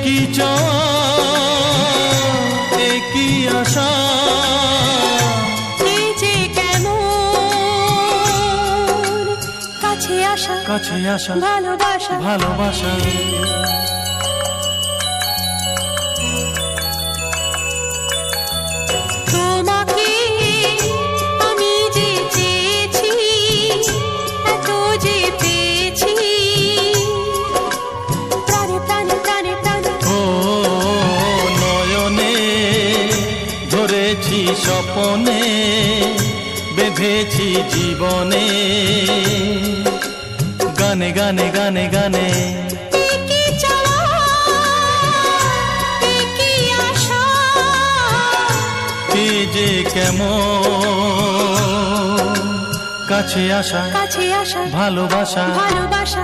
কি চাওয়া কি আশা এই যে কেমন কাছে আসা কাছে আসা ভালোবাসা ভালোবাসা তোমাকে আমি যে চেয়েছি এত যে পেয়েছি প্রাণে প্রাণে প্রাণে প্রাণে ও নয়নে ধরেছি স্বপনে বেঁধেছি জীবনে গানে গানে গানে গানে কি চাওয়া কি আশা কি যে কেমন কাছে আসা কাছে আসা ভালোবাসা ভালোবাসা